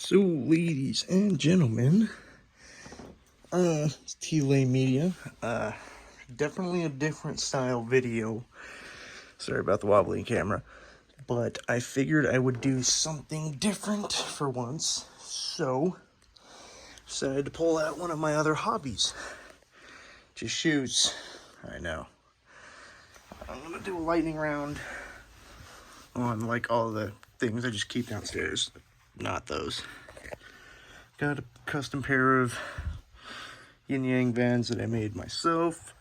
So, ladies and gentlemen, it's T-Lay Media. Definitely a different style video. Sorry about the wobbly camera. But I figured I would do something different for once. So, decided to pull out one of my other hobbies. Just shoes. I know. I'm gonna do a lightning round on like all the things I just keep downstairs. Not those. Got a custom pair of Yin Yang Vans that I made myself.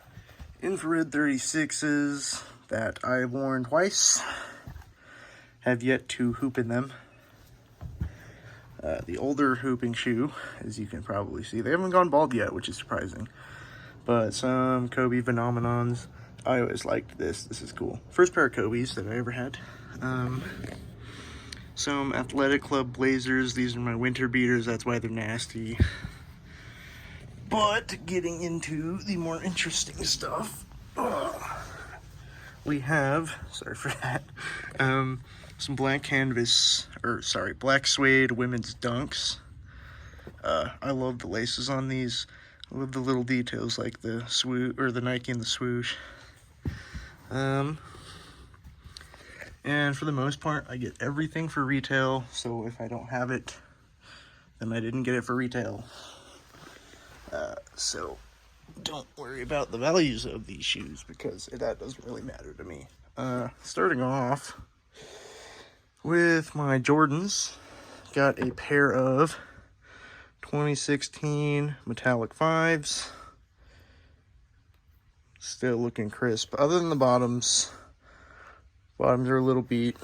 Infrared 36s that I've worn twice. Have yet to hoop in them. The older hooping shoe, as you can probably see. They haven't gone bald yet, which is surprising. But some Kobe Phenomenons. I always liked this. This is cool. First pair of Kobe's that I ever had. Some Athletic Club Blazers. These are my winter beaters. That's why they're nasty. But getting into the more interesting stuff, we have, sorry for that, some black suede women's Dunks. I love the laces on these. I love the little details like the swoosh, or the Nike and the swoosh. And for the most part, I get everything for retail, so if I don't have it, then I didn't get it for retail. So don't worry about the values of these shoes because that doesn't really matter to me. Starting off with my Jordans, got a pair of 2016 metallic 5s. Still looking crisp. Other than the bottoms are a little beat.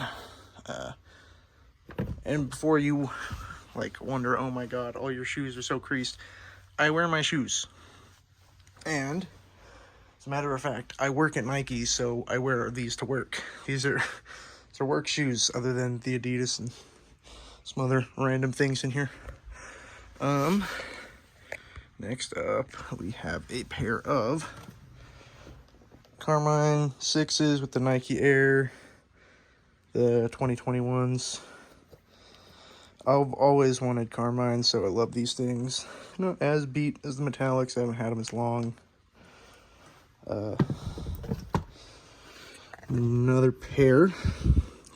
And before you like wonder, oh my god, all your shoes are so creased, I wear my shoes. And as a matter of fact, I work at Nike, so I wear these to work. These are work shoes, other than the Adidas and some other random things in here. Next up, we have a pair of Carmine 6s with the Nike Air, the 2021s. I've always wanted Carmine, so I love these things. Not as beat as the metallics. I haven't had them as long. Another pair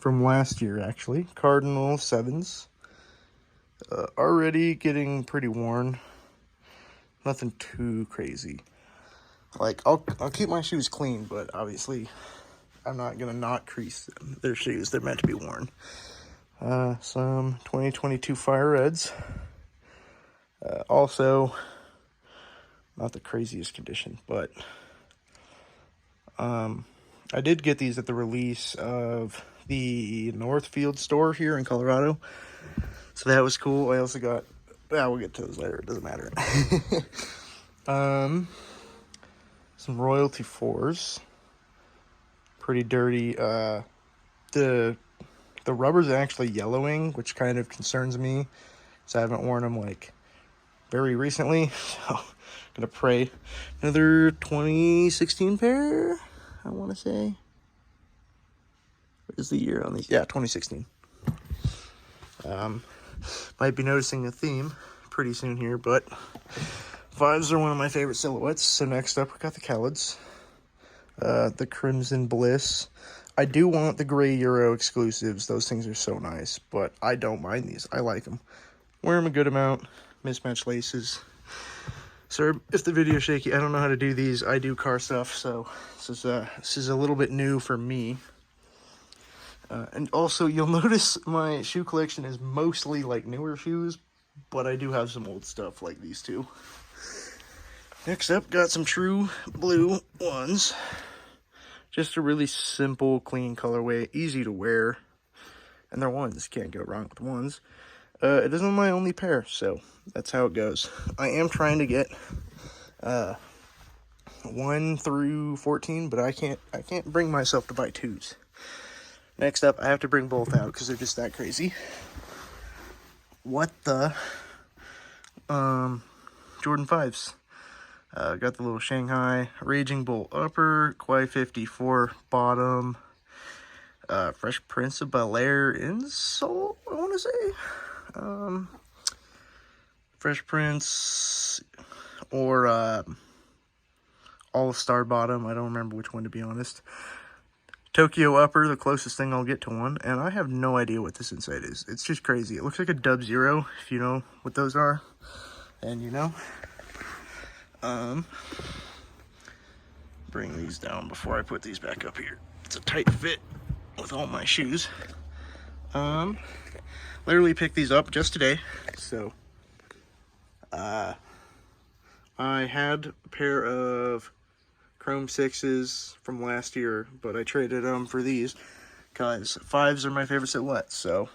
from last year, actually. Cardinal 7s. Already getting pretty worn. Nothing too crazy. Like, I'll keep my shoes clean, but obviously I'm not gonna not crease them. They're shoes. They're meant to be worn. Some 2022 Fire Reds. Also, not the craziest condition, but I did get these at the release of the Northfield store here in Colorado, so that was cool. I also got, we'll get to those later, it doesn't matter. Some Royalty 4s, pretty dirty. The rubber's actually yellowing, which kind of concerns me, because I haven't worn them like very recently. So I'm gonna pray. Another 2016 pair, I want to say. What is the year on these? Yeah, 2016. Might be noticing a theme pretty soon here, but 5s are one of my favorite silhouettes. So next up, we got the Khaleds, the Crimson Bliss. I do want the gray Euro exclusives. Those things are so nice, but I don't mind these. I like them. Wear them a good amount. Mismatched laces. Sir, if the video's shaky, I don't know how to do these. I do car stuff, so this is a little bit new for me. And also, you'll notice my shoe collection is mostly like newer shoes, but I do have some old stuff like these two. Next up, got some True Blue ones. Just a really simple, clean colorway, easy to wear. And they're ones, can't go wrong with ones. It isn't my only pair, so that's how it goes. I am trying to get 1 through 14, but I can't bring myself to buy 2s. Next up, I have to bring both out because they're just that crazy. What the? Jordan 5s. Got the little Shanghai Raging Bull upper, Quai 54 bottom, Fresh Prince of Bel-Air insole, I want to say. Fresh Prince, or All-Star Bottom. I don't remember which one, to be honest. Tokyo Upper, the closest thing I'll get to one, and I have no idea what this inside is. It's just crazy. It looks like a Dub Zero, if you know what those are, and you know. Bring these down before I put these back up here. It's a tight fit with all my shoes. Literally picked these up just today, so I had a pair of Chrome 6s from last year, but I traded them for these because 5s are my favorite silhouettes, so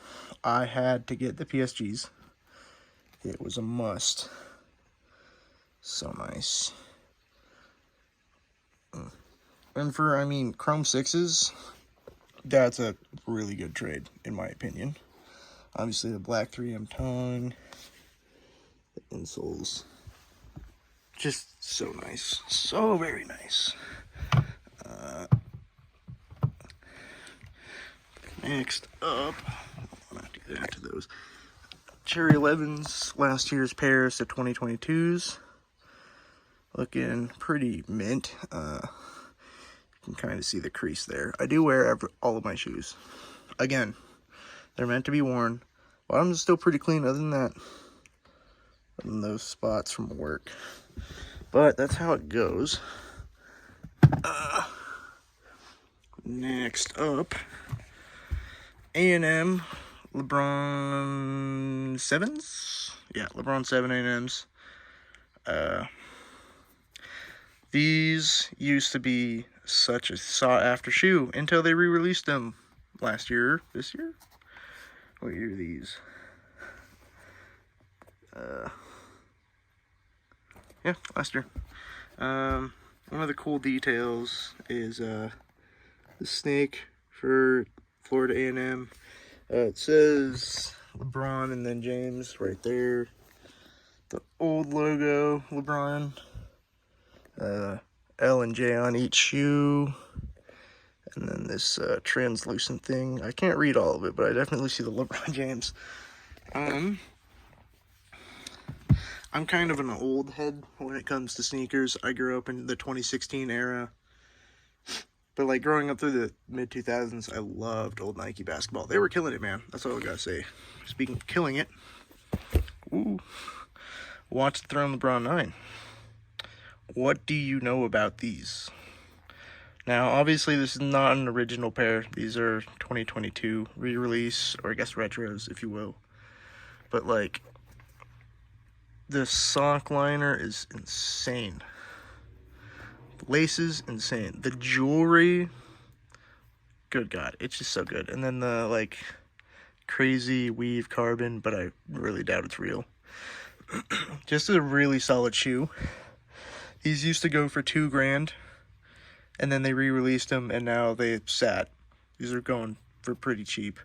I had to get the PSGs. It was a must. So nice. And for, I mean, Chrome 6s, that's a really good trade, in my opinion. Obviously, the black 3M tongue, the insoles, just so nice. So very nice. Next up, I'll not do that to those. Cherry 11s, last year's pairs to 2022s. Looking pretty mint. You can kind of see the crease there. I do wear all of my shoes. Again, they're meant to be worn. Bottoms are still pretty clean other than that. Other than those spots from work. But that's how it goes. Next up, A&M LeBron 7s? Yeah, LeBron 7 A&Ms. These used to be such a sought-after shoe until they re-released them last year. This year? What year are these? Yeah, last year. One of the cool details is the snake for Florida A&M. It says LeBron and then James right there. The old logo, LeBron. L and J on each shoe. And then this translucent thing. I can't read all of it, but I definitely see the LeBron James. I'm kind of an old head when it comes to sneakers. I grew up in the 2016 era. But like growing up through the mid-2000s, I loved old Nike basketball. They were killing it, man. That's all I gotta say. Speaking of killing it, ooh, Watch the Throne LeBron 9. What do you know about these? Now, obviously, this is not an original pair. These are 2022 re-release, or I guess retros, if you will. But, like, the sock liner is insane. The laces, insane. The jewelry, good God, it's just so good. And then the, like, crazy weave carbon, but I really doubt it's real. Just a really solid shoe. These used to go for $2,000, and then they re-released them, and now they sat. These are going for pretty cheap.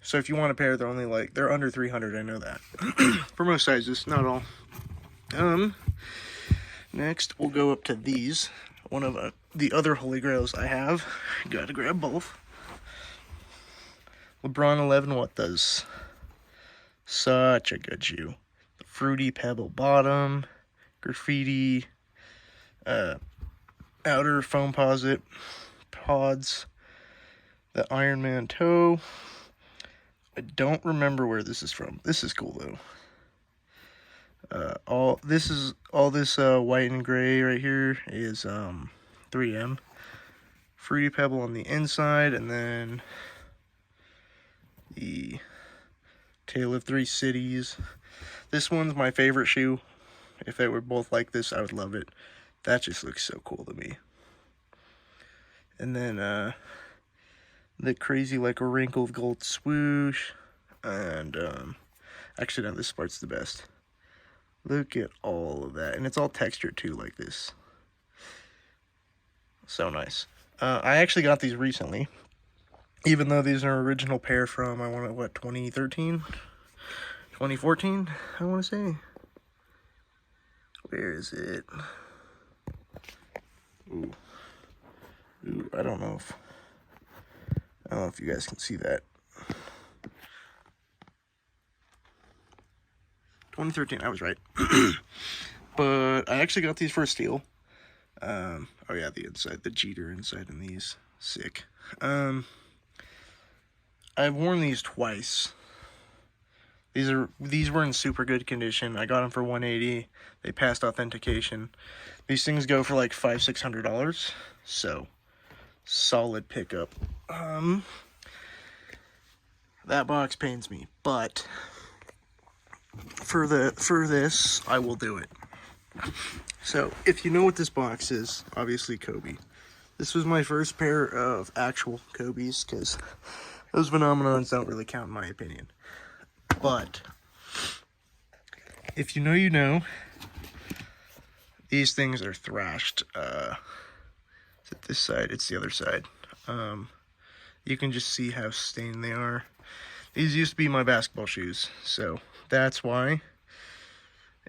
So if you want a pair, they're only like, they're under $300, I know that. For most sizes, not all. Next, we'll go up to these. One of the other holy grails I have. Gotta grab both. LeBron 11 What Does. Such a good shoe. The fruity pebble bottom, graffiti, outer foam pods, the Iron Man toe. I don't remember where this is from. This is cool though. All this white and gray right here is 3M. Fruity pebble on the inside, and then the Tale of Three Cities. This one's my favorite shoe. If they were both like this, I would love it. That just looks so cool to me. And then the crazy like a wrinkled gold swoosh. And actually no, this part's the best. Look at all of that. And it's all textured too, like this. So nice. I actually got these recently. Even though these are an original pair from, 2013? 2014, I want to say. Where is it? Ooh, I don't know if you guys can see that. 2013, I was right. But I actually got these for a steal. Oh yeah, the inside, the Jeter inside in these, sick. I've worn these twice. These were in super good condition. I got them for $180. They passed authentication. These things go for like $500-600. So solid pickup. That box pains me, but for this I will do it. So if you know what this box is, obviously Kobe. This was my first pair of actual Kobe's, because those phenomenons don't really count in my opinion. But if you know, you know. These things are thrashed. Is it this side? It's the other side. You can just see how stained they are. These used to be my basketball shoes, so that's why.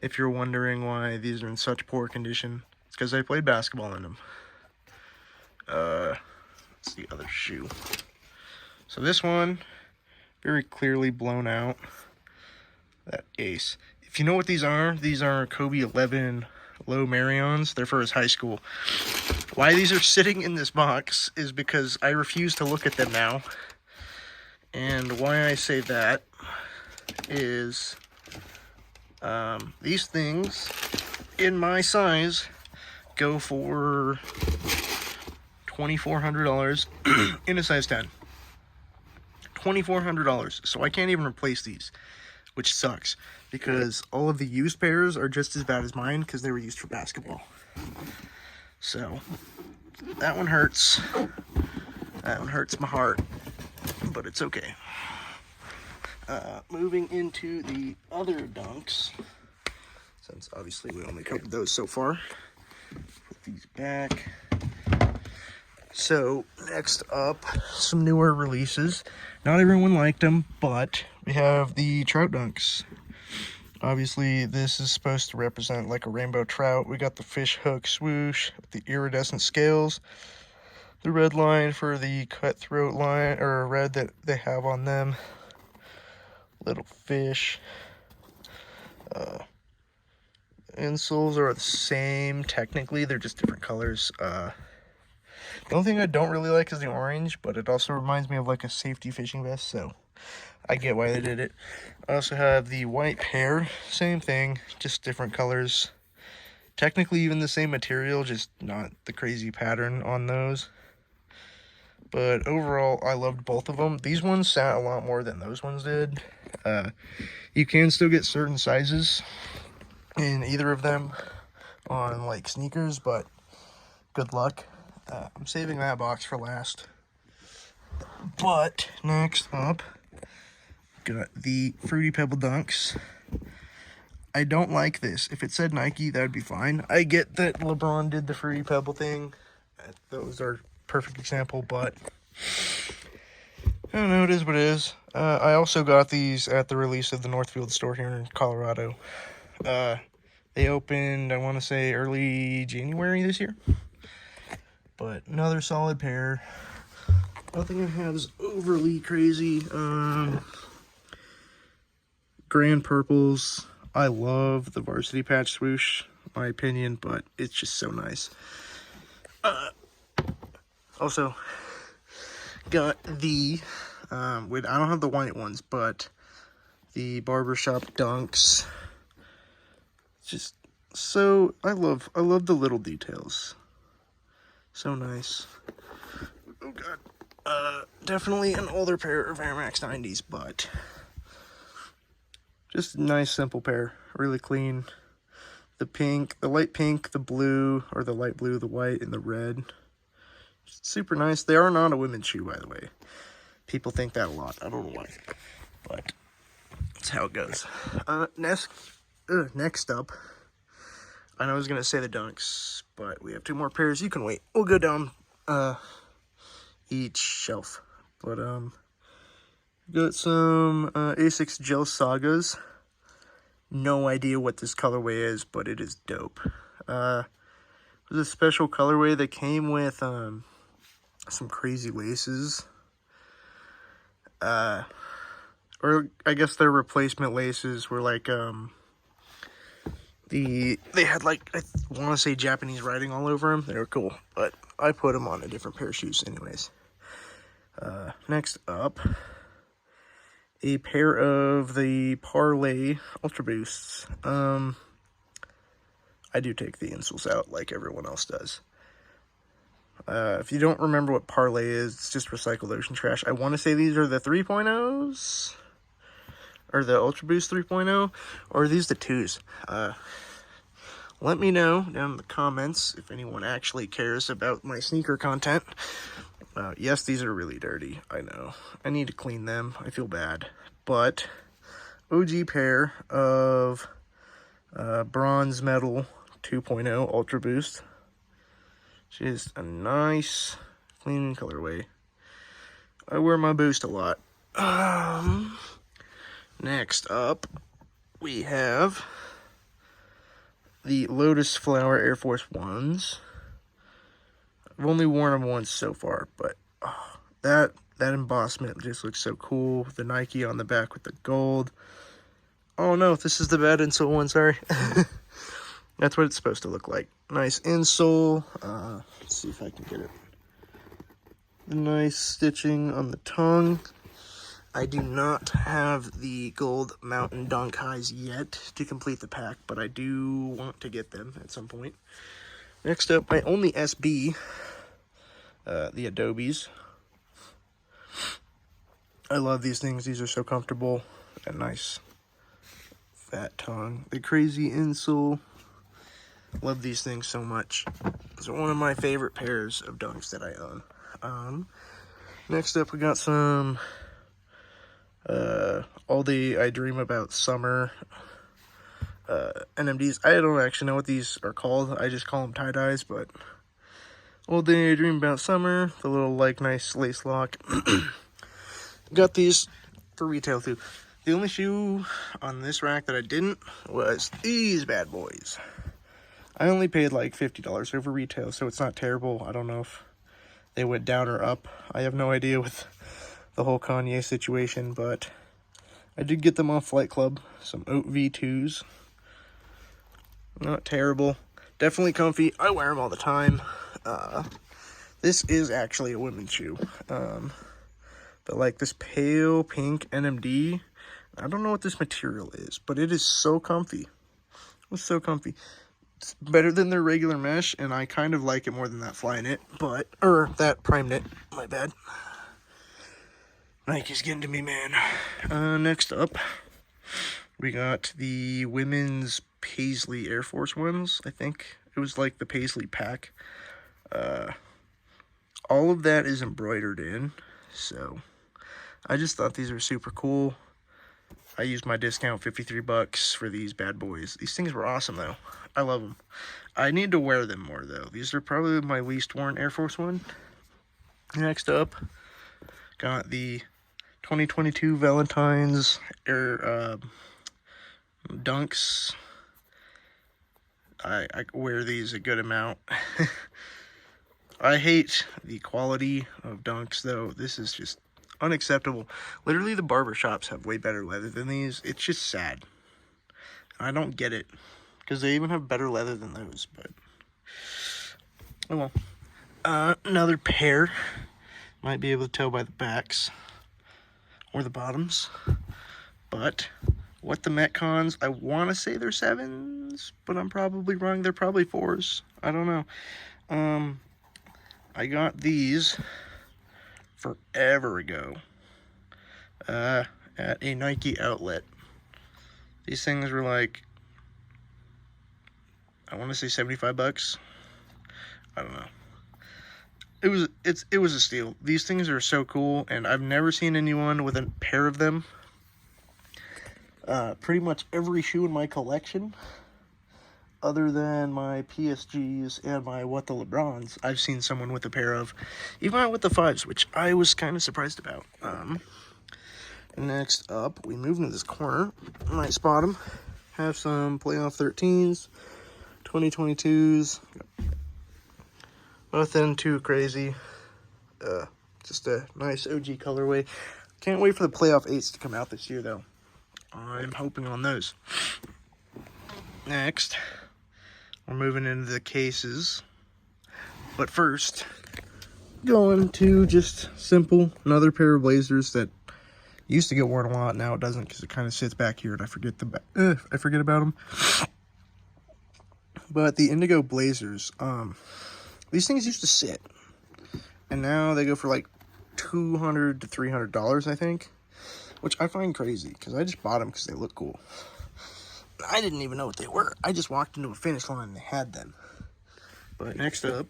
If you're wondering why these are in such poor condition, it's because I played basketball in them. It's the other shoe. So this one, very clearly blown out. That ace. If you know what these are Kobe 11 Low Marions. They're for his high school. Why these are sitting in this box is because I refuse to look at them now. And why I say that is these things in my size go for $2,400 in a size 10. $2,400. So I can't even replace these, which sucks because all of the used pairs are just as bad as mine because they were used for basketball. So that one hurts. That one hurts my heart, but it's okay. Moving into the other Dunks, since obviously we only covered those so far. Put these back. So next up, some newer releases. Not everyone liked them, but we have the Trout Dunks. Obviously, this is supposed to represent like a rainbow trout. We got the fish hook swoosh with the iridescent scales. The red line for the cutthroat line, or red that they have on them. Little fish. Insoles are the same, technically. They're just different colors. The only thing I don't really like is the orange, but it also reminds me of like a safety fishing vest, so I get why they did it. I also have the white pair, same thing, just different colors. Technically even the same material, just not the crazy pattern on those. But overall, I loved both of them. These ones sat a lot more than those ones did. You can still get certain sizes in either of them on like sneakers, but good luck. I'm saving that box for last. But next up, got the Fruity Pebble Dunks. I don't like this. If it said Nike, that would be fine. I get that LeBron did the Fruity Pebble thing. Those are perfect example, but I don't know, it is what it is. I also got these at the release of the Northfield store here in Colorado. They opened, I want to say, early January this year. But another solid pair. Nothing I have is overly crazy. Grand Purples. I love the Varsity Patch swoosh, my opinion, but it's just so nice. Also, got the, I don't have the white ones, but the Barbershop Dunks. Just so, I love the little details. So nice. Oh god. Definitely an older pair of Air Max 90s, but just a nice, simple pair. Really clean. The pink, the light pink, the blue, or the light blue, the white, and the red. Just super nice. They are not a women's shoe, by the way. People think that a lot. I don't know why, but that's how it goes. Next up, I know I was going to say the Dunks, but we have two more pairs. You can wait. We'll go down each shelf. But, got some Asics Gel Sagas. No idea what this colorway is, but it is dope. It was a special colorway that came with some crazy laces. Or I guess their replacement laces were like They had like, I want to say Japanese writing all over them. They were cool, but I put them on a different pair of shoes anyways. Next up, a pair of the Parlay Ultra Boosts. I do take the insoles out like everyone else does. If you don't remember what Parlay is, it's just recycled ocean trash. I want to say these are the 3.0s, or the Ultra Boost 3.0, or are these the 2s? Let me know down in the comments if anyone actually cares about my sneaker content. Yes, these are really dirty, I know. I need to clean them, I feel bad. But, OG pair of bronze medal 2.0 Ultra Boost. Just a nice, clean colorway. I wear my Boost a lot. Next up, we have the Lotus Flower Air Force Ones. I've only worn them once so far, but that embossment just looks so cool. The Nike on the back with the gold. Oh no, this is the bad insole one, sorry. That's what it's supposed to look like. Nice insole. Let's see if I can get it. Nice stitching on the tongue. I do not have the gold Mountain Dunk highs yet to complete the pack, but I do want to get them at some point. Next up, my only SB, the Adobes. I love these things. These are so comfortable and nice. Fat tongue. The crazy insole. Love these things so much. These are one of my favorite pairs of Dunks that I own. Next up, we got some All Day I Dream About Summer NMDs. I don't actually know what these are called. I just call them tie-dyes, but All Day I Dream About Summer. The little, like, nice lace lock. Got these for retail, too. The only shoe on this rack that I didn't was these bad boys. I only paid like $50 over retail, so it's not terrible. I don't know if they went down or up. I have no idea with the whole Kanye situation, but I did get them off Flight Club. Some Oat V2s. Not terrible. Definitely comfy. I wear them all the time. This is actually a women's shoe. But like this pale pink NMD, I don't know what this material is, but it is so comfy. It's so comfy. It's better than their regular mesh, and I kind of like it more than that Flyknit, or that Primeknit, my bad. Nike's getting to me, man. Next up, we got the women's Paisley Air Force Ones, I think. It was like the Paisley pack. All of that is embroidered in, so I just thought these were super cool. I used my discount, $53 for these bad boys. These things were awesome, though. I love them. I need to wear them more, though. These are probably my least worn Air Force One. Next up, got the 2022 Valentine's Air Dunks. I wear these a good amount. I hate the quality of Dunks, though. This is just unacceptable. Literally, the barber shops have way better leather than these. It's just sad. I don't get it, because they even have better leather than those, but oh well. Another pair. Might be able to tell by the backs or the bottoms, but what the Metcons, I want to say they're 7s, but I'm probably wrong. They're probably 4s. I don't know. I got these forever ago at a Nike outlet. These things were like, I want to say $75. I don't know. It was a steal. These things are so cool, and I've never seen anyone with a pair of them. Pretty much every shoe in my collection, other than my PSGs and my What the LeBrons, I've seen someone with a pair of, even with the 5s, which I was kind of surprised about. Next up, we move into this corner. Nice bottom. Have some playoff 13s, 2022s. Nothing too crazy. Just a nice OG colorway. Can't wait for the playoff 8s to come out this year, though. I'm hoping on those. Next, we're moving into the cases. But first, going to just simple, another pair of blazers that used to get worn a lot. Now it doesn't because it kind of sits back here and I forget about them. But the Indigo blazers, these things used to sit, and now they go for like $200 to $300, I think, which I find crazy because I just bought them because they look cool. I didn't even know what they were. I just walked into a Finish Line and they had them. But next up,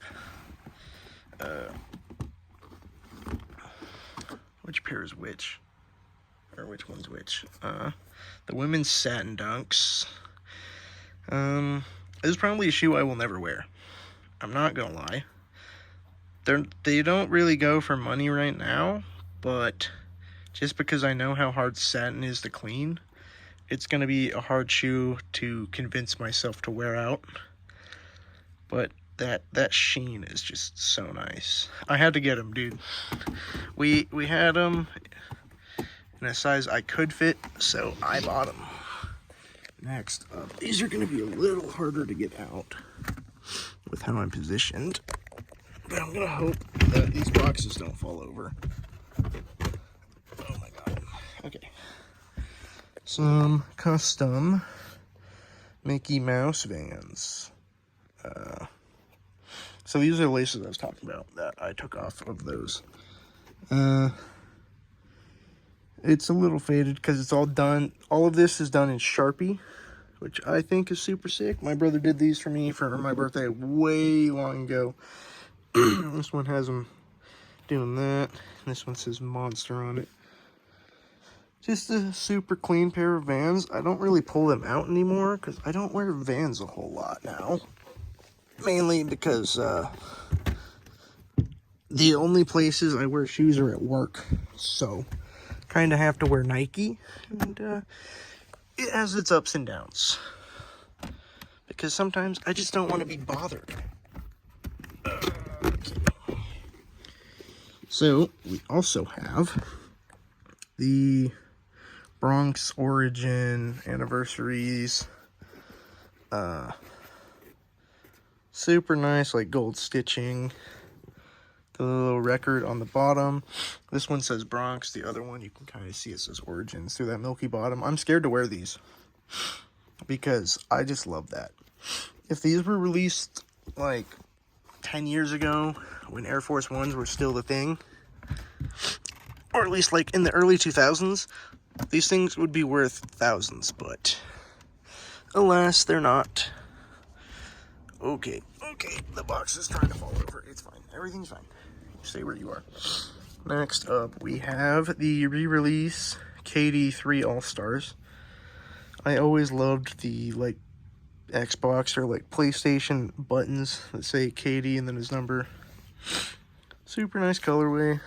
which pair is which? Or which one's which? The women's satin dunks. This is probably a shoe I will never wear. I'm not gonna lie. They don't really go for money right now, but just because I know how hard satin is to clean, it's gonna be a hard shoe to convince myself to wear out. But that sheen is just so nice. I had to get them, dude. We had them in a size I could fit, so I bought them. Next up, these are going to be a little harder to get out with how I'm positioned, but I'm going to hope that these boxes don't fall over. Oh my god. Okay. Some custom Mickey Mouse Vans. So these are the laces I was talking about that I took off of those. It's a little faded because it's all done. All of this is done in Sharpie, which I think is super sick. My brother did these for me for my birthday way long ago. This one has them doing that. This one says Monster on it. Just a super clean pair of Vans. I don't really pull them out anymore because I don't wear Vans a whole lot now. Mainly because the only places I wear shoes are at work. So, kind of have to wear Nike. And it has its ups and downs. Because sometimes I just don't want to be bothered. Okay. So, we also have the Bronx Origin anniversaries. Super nice, like gold stitching. The little record on the bottom. This one says Bronx. The other one, you can kind of see it says Origins through that milky bottom. I'm scared to wear these because I just love that. If these were released like 10 years ago when Air Force Ones were still the thing, or at least like in the early 2000s, these things would be worth thousands, but alas, they're not. Okay, the box is trying to fall over. It's fine. Everything's fine. Stay where you are. Next up, we have the re-release KD3 All-Stars. I always loved the, like, Xbox or, like, PlayStation buttons that say KD and then his number. Super nice colorway.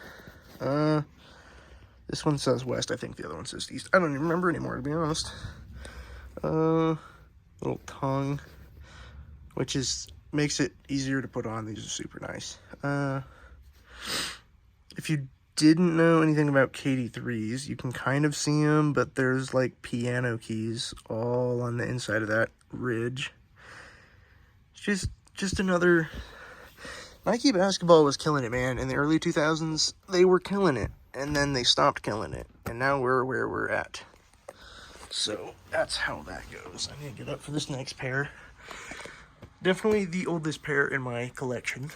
This one says West. I think the other one says East. I don't even remember anymore, to be honest. Little tongue, which makes it easier to put on. These are super nice. If you didn't know anything about KD3s, you can kind of see them, but there's like piano keys all on the inside of that ridge. It's just another... Nike basketball was killing it, man. In the early 2000s, they were killing it, and then they stopped killing it, and now we're where we're at. So that's how that goes. I need to get up for this next pair. Definitely the oldest pair in my collection.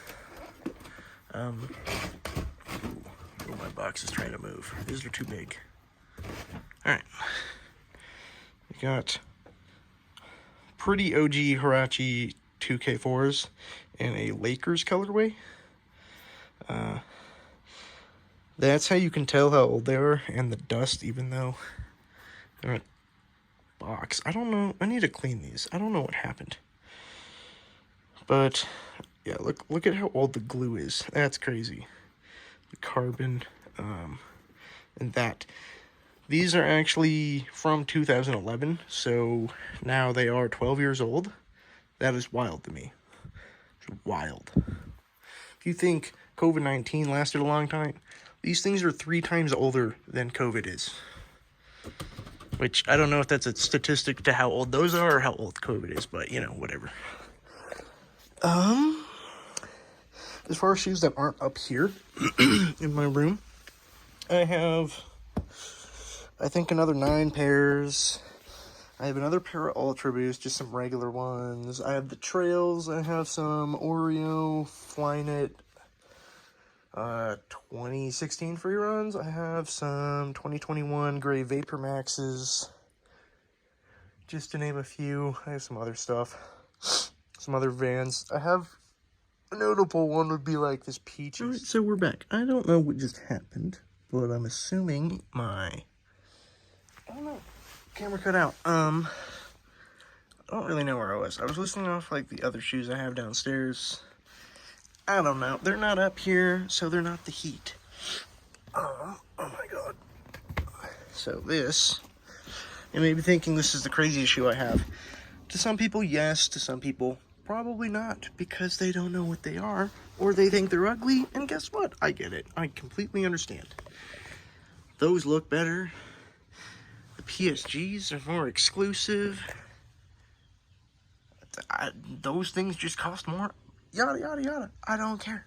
My box is trying to move. These are too big. Alright. We got pretty OG Huarache 2K4s in a Lakers colorway. That's how you can tell how old they are, and the dust, even though they're in a box. I don't know. I need to clean these. I don't know what happened. But yeah, look at how old the glue is. That's crazy. The carbon, and that. These are actually from 2011, so now they are 12 years old. That is wild to me. It's wild. If you think COVID-19 lasted a long time, these things are 3 times older than COVID is. which I don't know if that's a statistic to how old those are or how old COVID is, but you know, whatever. As far as shoes that aren't up here in my room, I have, I think, another 9 pairs. I have another pair of Ultra Boost, just some regular ones. I have the Trails. I have some Oreo Flyknit 2016 free runs. I have some 2021 gray Vapor Maxes, just to name a few. I have some other stuff, some other Vans. I have a notable one would be like this Peaches. All right, so we're back. I don't know what just happened, but I'm assuming I don't know. Camera cut out. I don't really know where I was. I was listening off like the other shoes I have downstairs. I don't know. They're not up here, so they're not the heat. Oh my god. So this, you may be thinking this is the craziest shoe I have. To some people, yes. To some people, probably not, because they don't know what they are, or they think they're ugly, and guess what? I get it. I completely understand. Those look better. The PSGs are more exclusive. Those things just cost more. Yada, yada, yada. I don't care.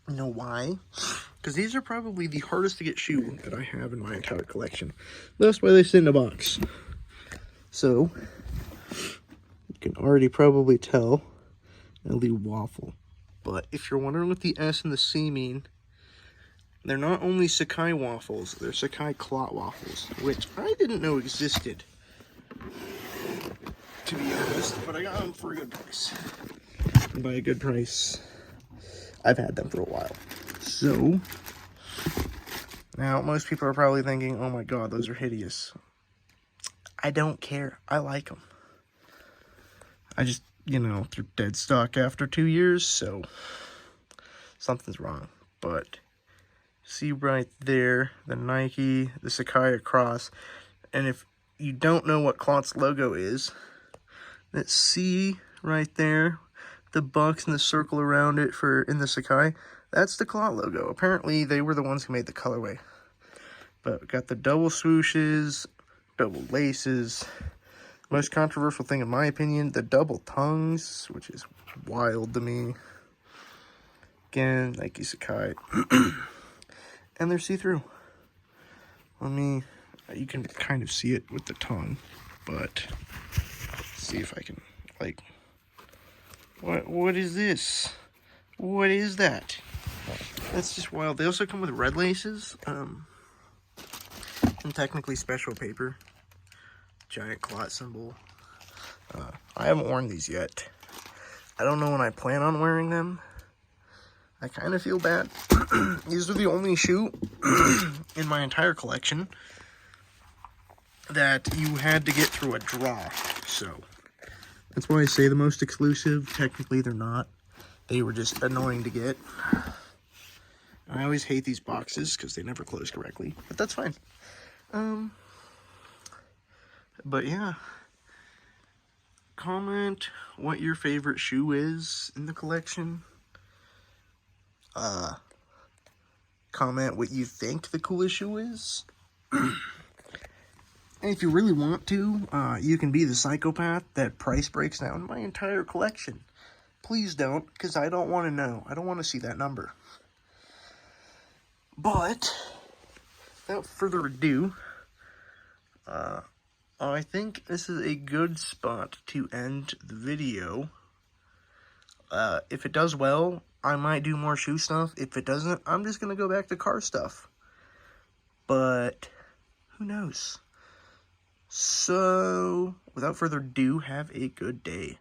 You know why? Because these are probably the hardest to get shoe that I have in my entire collection. That's why they sit in a box. So, you can already probably tell they'll do waffle. But if you're wondering what the S and the C mean, they're not only Sacai waffles, they're Sacai clot waffles, which I didn't know existed, to be honest, but I got them for a good price. And by a good price, I've had them for a while. So, now most people are probably thinking, oh my god, those are hideous. I don't care. I like them. I just, you know, they're dead stock after 2 years, so something's wrong. But see right there, the Nike, the Sacai across, and if you don't know what Clot's logo is, that C right there, the box and the circle around it in the Sacai, that's the Clot logo. Apparently, they were the ones who made the colorway. But we got the double swooshes, double laces. Most controversial thing, in my opinion, the double tongues, which is wild to me. Again, Nike Sacai. And they're see-through. You can kind of see it with the tongue, but let's see if I can, like, what is this? What is that? That's just wild. They also come with red laces, and technically special paper. Giant Clot symbol. I haven't worn these yet. I don't know when I plan on wearing them. I kind of feel bad. These are the only shoe in my entire collection that you had to get through a draw. So, that's why I say the most exclusive. Technically, they're not. They were just annoying to get. I always hate these boxes because they never close correctly. But that's fine. But yeah. Comment what your favorite shoe is in the collection. Comment what you think the coolest shoe is. And if you really want to, you can be the psychopath that price breaks down my entire collection. Please don't, because I don't want to know. I don't want to see that number. But, without further ado, I think this is a good spot to end the video. If it does well, I might do more shoe stuff. If it doesn't, I'm just going to go back to car stuff. But, who knows? So, without further ado, have a good day.